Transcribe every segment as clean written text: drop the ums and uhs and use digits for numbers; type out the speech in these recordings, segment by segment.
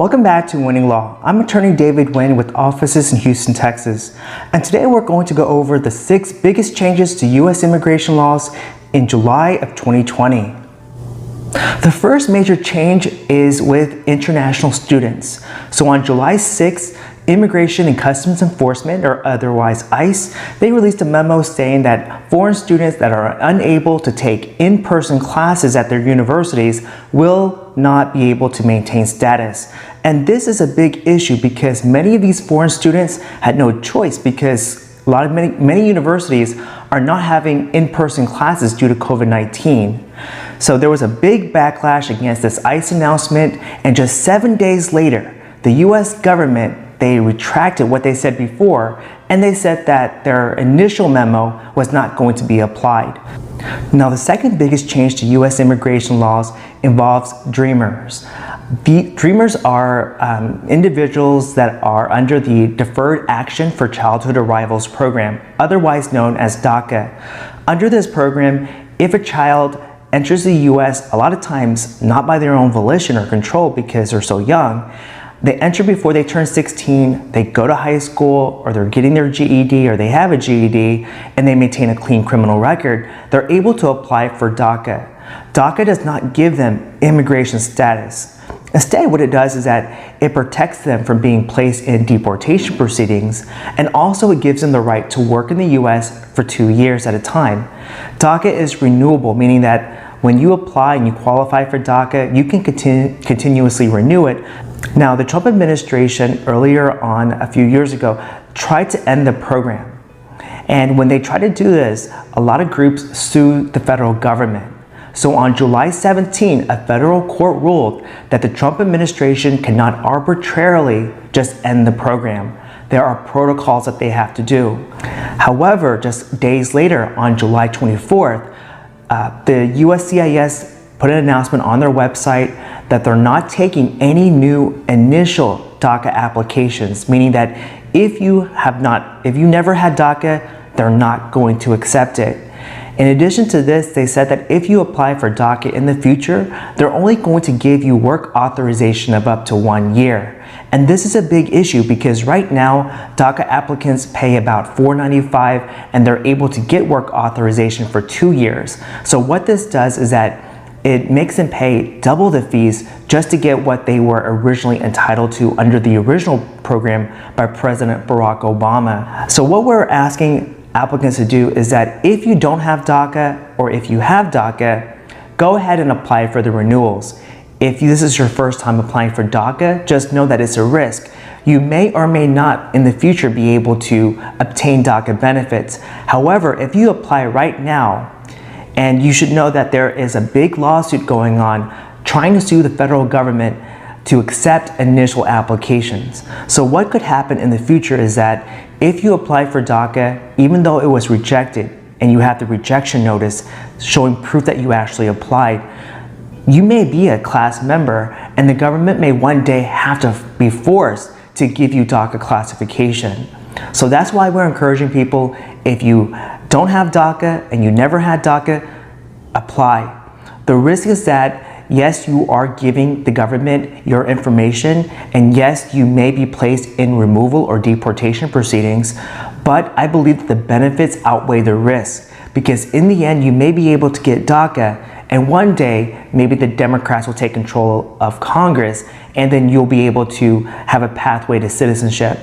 Welcome back to Winning Law. I'm attorney David Nguyen with offices in Houston, Texas. And today we're going to go over the 6 biggest changes to U.S. immigration laws in July of 2020. The first major change is with international students. So on July 6th, Immigration and Customs Enforcement, or otherwise ICE, they released a memo saying that foreign students that are unable to take in-person classes at their universities will not be able to maintain status. And this is a big issue because many of these foreign students had no choice because many universities are not having in-person classes due to COVID-19. So there was a big backlash against this ICE announcement, and just 7 days later, the U.S. government, they retracted what they said before, and they said that their initial memo was not going to be applied. Now, the second biggest change to U.S. immigration laws involves dreamers. Dreamers are individuals that are under the Deferred Action for Childhood Arrivals program, otherwise known as Daca. Under this program, if a child enters the U.S., a lot of times not by their own volition or control because they're so young, they enter before they turn 16, they go to high school, or they're getting their GED, or they have a GED, and they maintain a clean criminal record, they're able to apply for Daca. Daca does not give them immigration status. Instead, what it does is that it protects them from being placed in deportation proceedings, and also it gives them the right to work in the U.S. for 2 years at a time. Daca is renewable, meaning that when you apply and you qualify for Daca, you can continuously renew it. Now, the Trump administration earlier on, a few years ago, tried to end the program. And when they tried to do this, a lot of groups sued the federal government. So on July 17, a federal court ruled that the Trump administration cannot arbitrarily just end the program. There are protocols that they have to do. However, just days later, on July 24th, the USCIS put an announcement on their website that they're not taking any new initial Daca applications, meaning that if you never had Daca, they're not going to accept it. In addition to this, they said that if you apply for Daca in the future, they're only going to give you work authorization of up to 1 year. And this is a big issue because right now, Daca applicants pay about $4.95 and they're able to get work authorization for 2 years. So what this does is that it makes them pay double the fees just to get what they were originally entitled to under the original program by President Barack Obama. So what we're asking applicants to do is that if you don't have Daca, or if you have Daca, go ahead and apply for the renewals. If this is your first time applying for Daca, just know that it's a risk. You may or may not in the future be able to obtain Daca benefits. However, if you apply right now, and you should know that there is a big lawsuit going on trying to sue the federal government to accept initial applications. So what could happen in the future is that if you apply for Daca, even though it was rejected, and you have the rejection notice showing proof that you actually applied, you may be a class member and the government may one day have to be forced to give you Daca classification. So that's why we're encouraging people, if you don't have Daca and you never had Daca, apply. The risk is that yes, you are giving the government your information, and yes, you may be placed in removal or deportation proceedings, but I believe that the benefits outweigh the risks, because in the end, you may be able to get Daca, and one day, maybe the Democrats will take control of Congress, and then you'll be able to have a pathway to citizenship.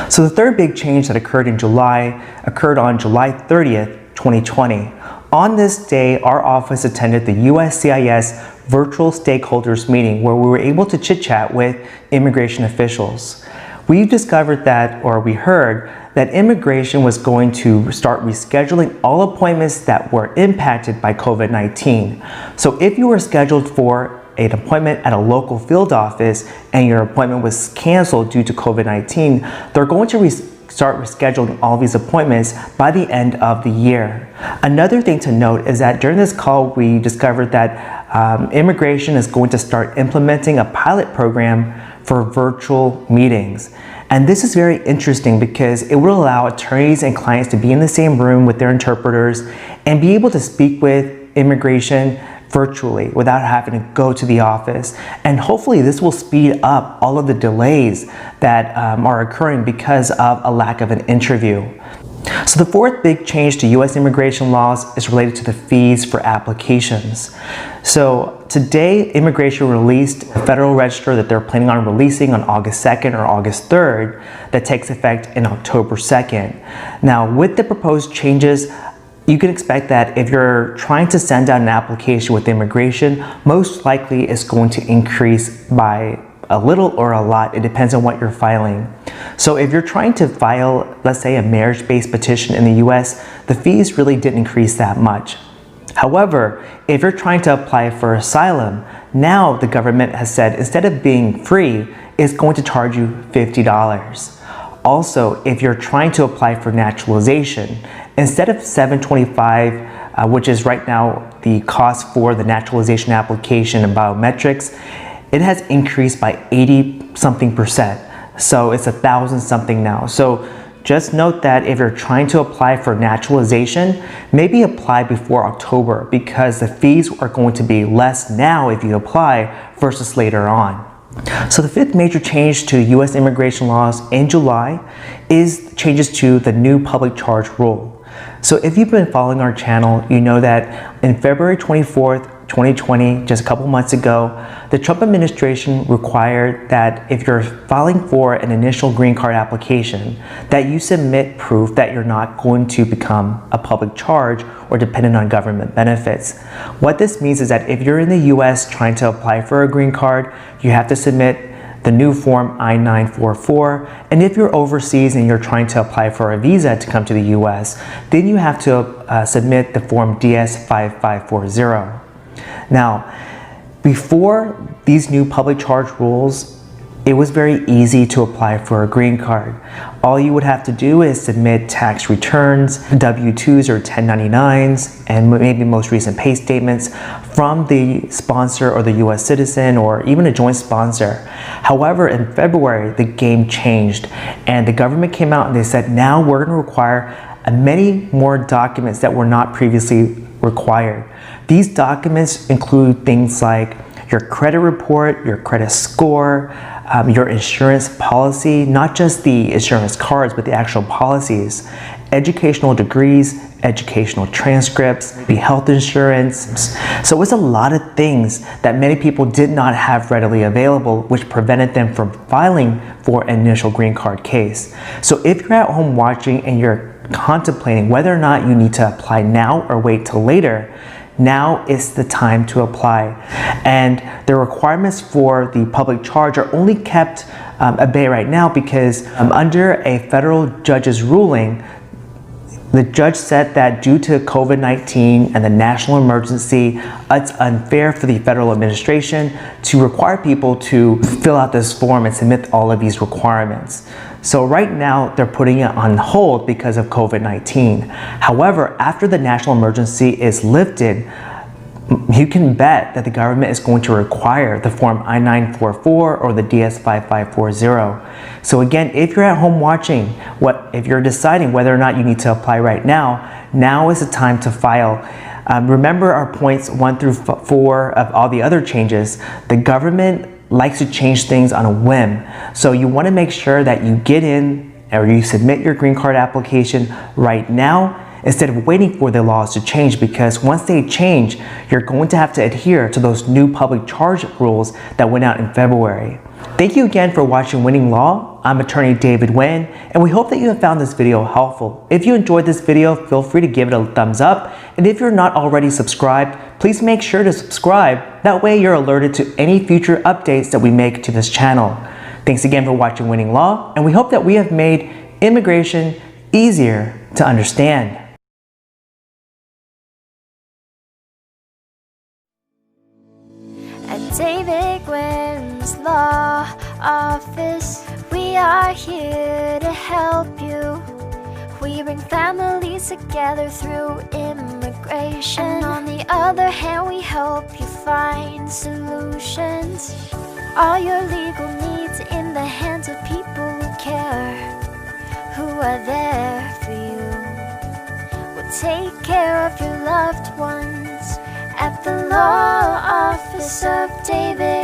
So the third big change that occurred on July 30th, 2020. On this day, our office attended the USCIS virtual stakeholders meeting where we were able to chit-chat with immigration officials. We discovered that, or we heard, that immigration was going to start rescheduling all appointments that were impacted by COVID-19. So if you were scheduled for an appointment at a local field office and your appointment was canceled due to COVID-19, they're going to start rescheduling all these appointments by the end of the year. Another thing to note is that during this call, we discovered that immigration is going to start implementing a pilot program for virtual meetings. And this is very interesting because it will allow attorneys and clients to be in the same room with their interpreters and be able to speak with immigration virtually without having to go to the office. And hopefully this will speed up all of the delays that are occurring because of a lack of an interview. So the fourth big change to U.S. immigration laws is related to the fees for applications. So today, immigration released a Federal Register that they're planning on releasing on August 2nd or August 3rd that takes effect in October 2nd. Now, with the proposed changes, you can expect that if you're trying to send out an application with immigration, most likely it's going to increase by a little or a lot. It depends on what you're filing. So if you're trying to file, let's say, a marriage-based petition in the US, the fees really didn't increase that much. However, if you're trying to apply for asylum, now the government has said instead of being free, it's going to charge you $50. Also, if you're trying to apply for naturalization, instead of $725, which is right now the cost for the naturalization application and biometrics, it has increased by 80-something%. So it's 1,000-something now. So just note that if you're trying to apply for naturalization, maybe apply before October because the fees are going to be less now if you apply versus later on. So the fifth major change to U.S. immigration laws in July is changes to the new public charge rule. So if you've been following our channel, you know that in February 24th, 2020, just a couple months ago, the Trump administration required that if you're filing for an initial green card application, that you submit proof that you're not going to become a public charge or dependent on government benefits. What this means is that if you're in the US trying to apply for a green card, you have to submit the new form I-944, and if you're overseas and you're trying to apply for a visa to come to the US, then you have to submit the form DS-5540. Now, before these new public charge rules, it was very easy to apply for a green card. All you would have to do is submit tax returns, W-2s or 1099s, and maybe most recent pay statements from the sponsor or the US citizen or even a joint sponsor. However, in February, the game changed and the government came out and they said, now we're going to require many more documents that were not previously required. These documents include things like your credit report, your credit score, your insurance policy, not just the insurance cards, but the actual policies, educational degrees, educational transcripts, the health insurance. So it's a lot of things that many people did not have readily available, which prevented them from filing for an initial green card case. So if you're at home watching and you're contemplating whether or not you need to apply now or wait till later, now is the time to apply. And the requirements for the public charge are only kept at bay right now because under a federal judge's ruling, the judge said that due to COVID-19 and the national emergency, it's unfair for the federal administration to require people to fill out this form and submit all of these requirements. So right now, they're putting it on hold because of COVID-19. However, after the national emergency is lifted, you can bet that the government is going to require the form I-944 or the DS-5540. So again, if you're at home watching, if you're deciding whether or not you need to apply right now, now is the time to file. Remember our points 1 through 4 of all the other changes. The government likes to change things on a whim. So you want to make sure that you get in or you submit your green card application right now instead of waiting for the laws to change, because once they change, you're going to have to adhere to those new public charge rules that went out in February. Thank you again for watching Winning Law. I'm attorney David Nguyen, and we hope that you have found this video helpful. If you enjoyed this video, feel free to give it a thumbs up. And if you're not already subscribed, please make sure to subscribe. That way you're alerted to any future updates that we make to this channel. Thanks again for watching Winning Law, and we hope that we have made immigration easier to understand. At David Nguyen's Law Office, we are here to help you. We bring families together through immigration. And on the other hand, we help you find solutions. All your legal needs in the hands of people who care, who are there for you. We'll take care of your loved ones at the Law Office of David